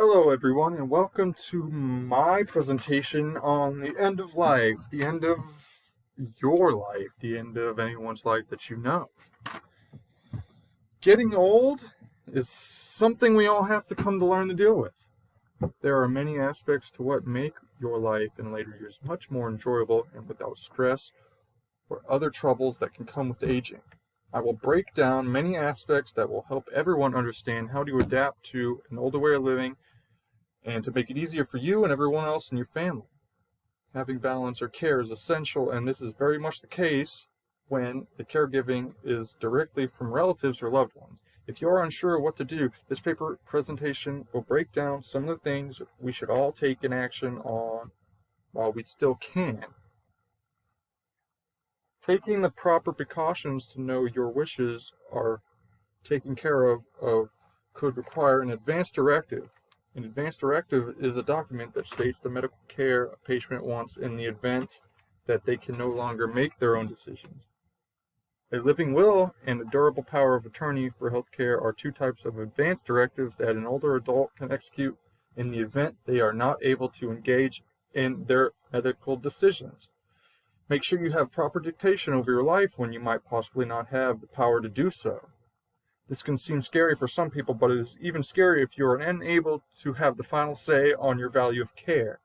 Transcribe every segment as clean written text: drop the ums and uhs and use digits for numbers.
Hello, everyone, and welcome to my presentation on the end of life, the end of your life, the end of anyone's life that you know. Getting old is something we all have to come to learn to deal with. There are many aspects to what make your life in later years much more enjoyable and without stress or other troubles that can come with aging. I will break down many aspects that will help everyone understand how to adapt to an older way of living and to make it easier for you and everyone else in your family. Having balance or care is essential, and this is very much the case when the caregiving is directly from relatives or loved ones. If you are unsure of what to do, this paper presentation will break down some of the things we should all take in action on while we still can. Taking the proper precautions to know your wishes are taken care of could require an advance directive. An advance directive is a document that states the medical care a patient wants in the event that they can no longer make their own decisions. A living will and a durable power of attorney for health care are two types of advance directives that an older adult can execute in the event they are not able to engage in their medical decisions. Make sure you have proper dictation over your life when you might possibly not have the power to do so. This can seem scary for some people, but it is even scarier if you are unable to have the final say on your value of care.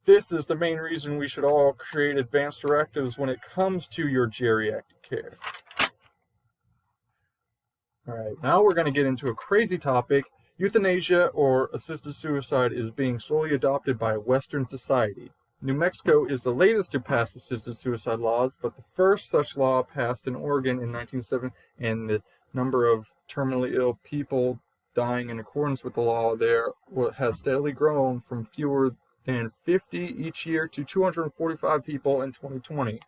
This is the main reason we should all create advance directives when it comes to your geriatric care. Alright, now we're going to get into a crazy topic. Euthanasia or assisted suicide is being slowly adopted by Western society. New Mexico is the latest to pass assisted suicide laws, but the first such law passed in Oregon in 1907, and the number of terminally ill people dying in accordance with the law there has steadily grown from fewer than 50 each year to 245 people in 2020,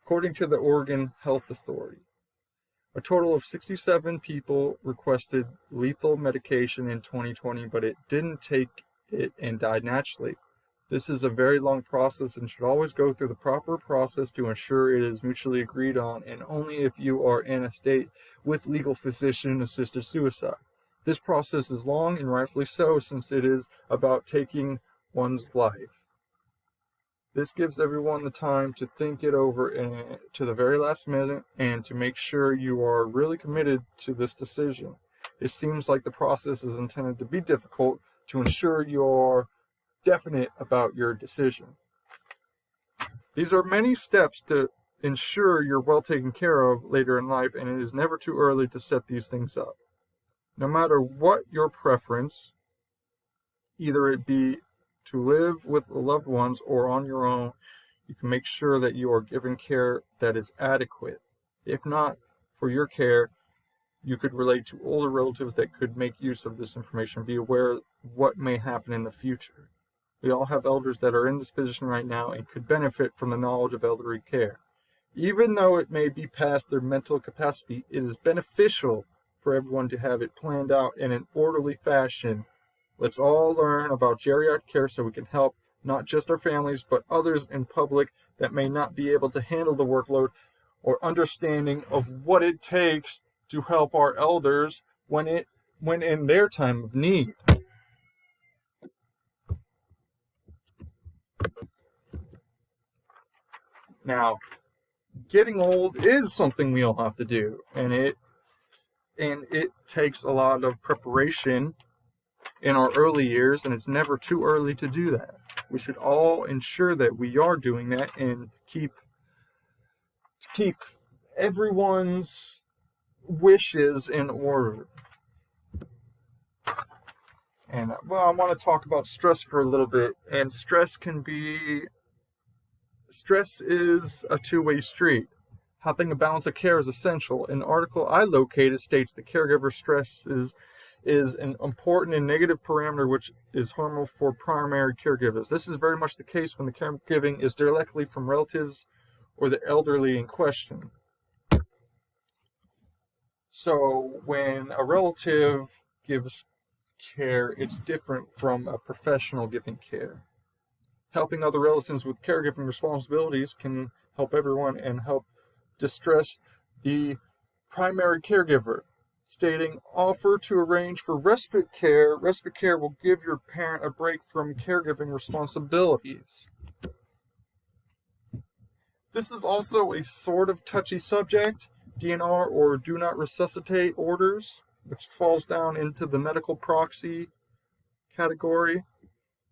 according to the Oregon Health Authority. A total of 67 people requested lethal medication in 2020, but it didn't take it and died naturally. This is a very long process and should always go through the proper process to ensure it is mutually agreed on, and only if you are in a state with legal physician-assisted suicide. This process is long, and rightfully so, since it is about taking one's life. This gives everyone the time to think it over to the very last minute and to make sure you are really committed to this decision. It seems like the process is intended to be difficult to ensure you are definite about your decision. These are many steps to ensure you're well taken care of later in life, and it is never too early to set these things up. No matter what your preference, either it be to live with loved ones or on your own, you can make sure that you are given care that is adequate. If not for your care, you could relate to older relatives that could make use of this information. Be aware of what may happen in the future. We all have elders that are in this position right now and could benefit from the knowledge of elderly care. Even though it may be past their mental capacity, it is beneficial for everyone to have it planned out in an orderly fashion. Let's all learn about geriatric care so we can help not just our families, but others in public that may not be able to handle the workload or understanding of what it takes to help our elders when in their time of need. Now, getting old is something we all have to do, and it takes a lot of preparation in our early years, and it's never too early to do that. We should all ensure that we are doing that and keep everyone's wishes in order. And I want to talk about stress for a little bit, and stress is a two-way street. Having a balance of care is essential. An article I located states that caregiver stress is an important and negative parameter which is harmful for primary caregivers. This is very much the case when the caregiving is directly from relatives or the elderly in question. So when a relative gives care, it's different from a professional giving care. Helping other relatives with caregiving responsibilities can help everyone and help distress the primary caregiver. stating, offer to arrange for respite care. Respite care will give your parent a break from caregiving responsibilities. This is also a sort of touchy subject, DNR or do not resuscitate orders, which falls down into the medical proxy category.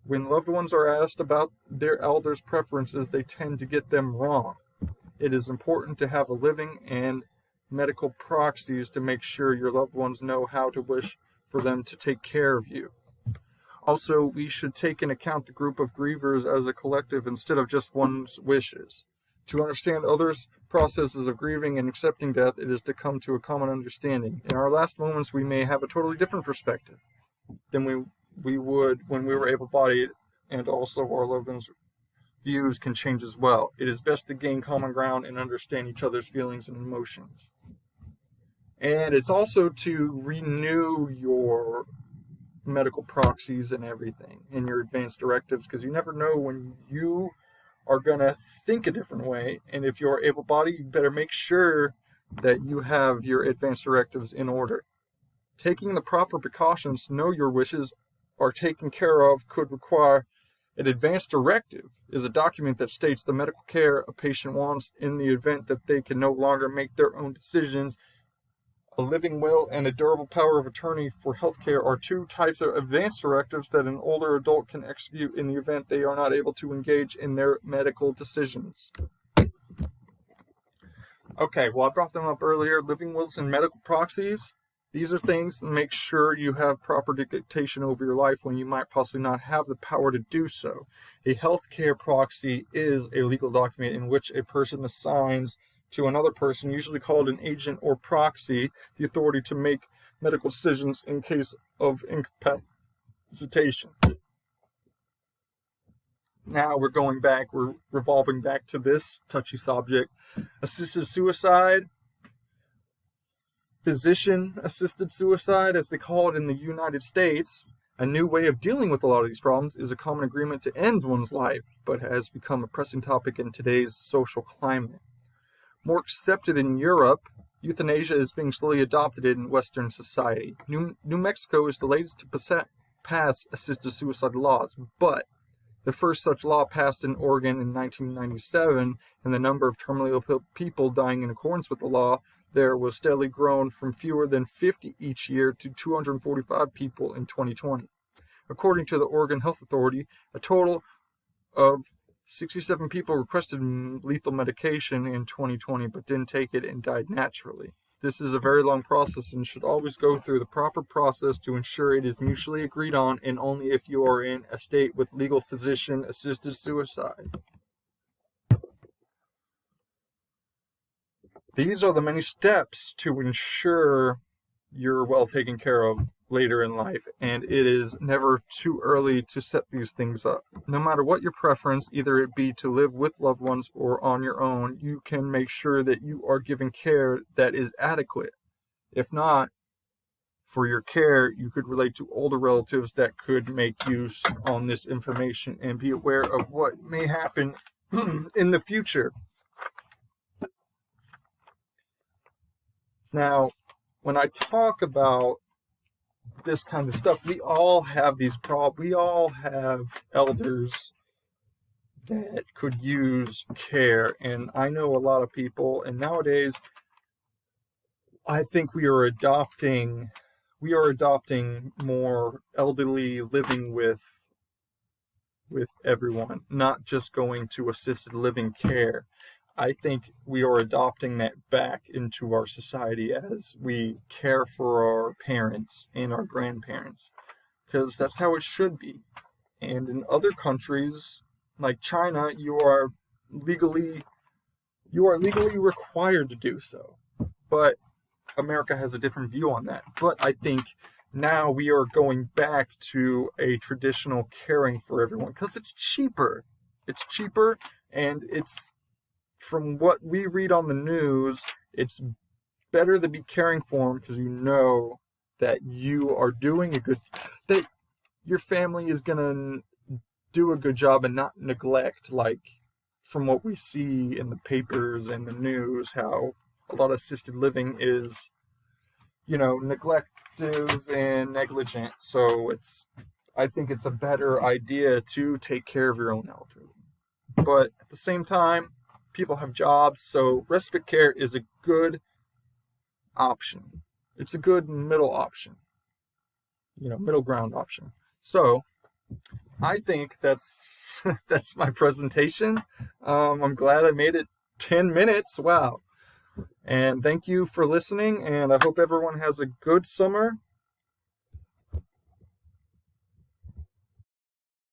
When loved ones are asked about their elders' preferences, they tend to get them wrong. It is important to have a living and medical proxies to make sure your loved ones know how to wish for them to take care of you. Also, we should take into account the group of grievers as a collective instead of just one's wishes. To understand others' processes of grieving and accepting death, it is to come to a common understanding. In our last moments, we may have a totally different perspective than we would when we were able-bodied, and also our loved ones' views can change as well. It is best to gain common ground and understand each other's feelings and emotions. And it's also to renew your medical proxies and everything in your advance directives, because you never know when you are going to think a different way, and if you're able-bodied, you better make sure that you have your advance directives in order. Taking the proper precautions to know your wishes are taken care of could require an advance directive. Is a document that states the medical care a patient wants in the event that they can no longer make their own decisions. A living will and a durable power of attorney for healthcare are two types of advance directives that an older adult can execute in the event they are not able to engage in their medical decisions. Okay, well, I brought them up earlier. Living wills and medical proxies. These are things to make sure you have proper dictation over your life when you might possibly not have the power to do so. A healthcare proxy is a legal document in which a person assigns to another person, usually called an agent or proxy, the authority to make medical decisions in case of incapacitation. Now we're revolving back to this touchy subject. Assisted suicide, physician-assisted suicide, as they call it in the United States. A new way of dealing with a lot of these problems is a common agreement to end one's life, but has become a pressing topic in today's social climate. More accepted in Europe, euthanasia is being slowly adopted in Western society. New Mexico is the latest to pass assisted suicide laws, but the first such law passed in Oregon in 1997, and the number of terminally ill people dying in accordance with the law there was steadily grown from fewer than 50 each year to 245 people in 2020. According to the Oregon Health Authority, a total of 67 people requested lethal medication in 2020 but didn't take it and died naturally. This is a very long process and should always go through the proper process to ensure it is mutually agreed on, and only if you are in a state with legal physician-assisted suicide. These are the many steps to ensure you're well taken care of later in life, and it is never too early to set these things up. No matter what your preference, either it be to live with loved ones or on your own, you can make sure that you are given care that is adequate. If not, for your care, you could relate to older relatives that could make use on this information and be aware of what may happen in the future. Now, when I talk about this kind of stuff, we all have these problems. We all have elders that could use care, and I know a lot of people, and nowadays I think we are adopting more elderly living with everyone, not just going to assisted living care. I think we are adopting that back into our society as we care for our parents and our grandparents, because that's how it should be. And in other countries like China, you are legally required to do so. But America has a different view on that. But I think now we are going back to a traditional caring for everyone because it's cheaper. It's cheaper, and it's, from what we read on the news, it's better to be caring for them because you know that you are doing that your family is going to do a good job and not neglect, like from what we see in the papers and the news, how a lot of assisted living is neglective and negligent. So I think it's a better idea to take care of your own elderly. But at the same time, people have jobs, so respite care is a good option. It's a good middle option, middle ground option. So I think that's that's my presentation. I'm glad I made it 10 minutes. Wow. And thank you for listening, and I hope everyone has a good summer.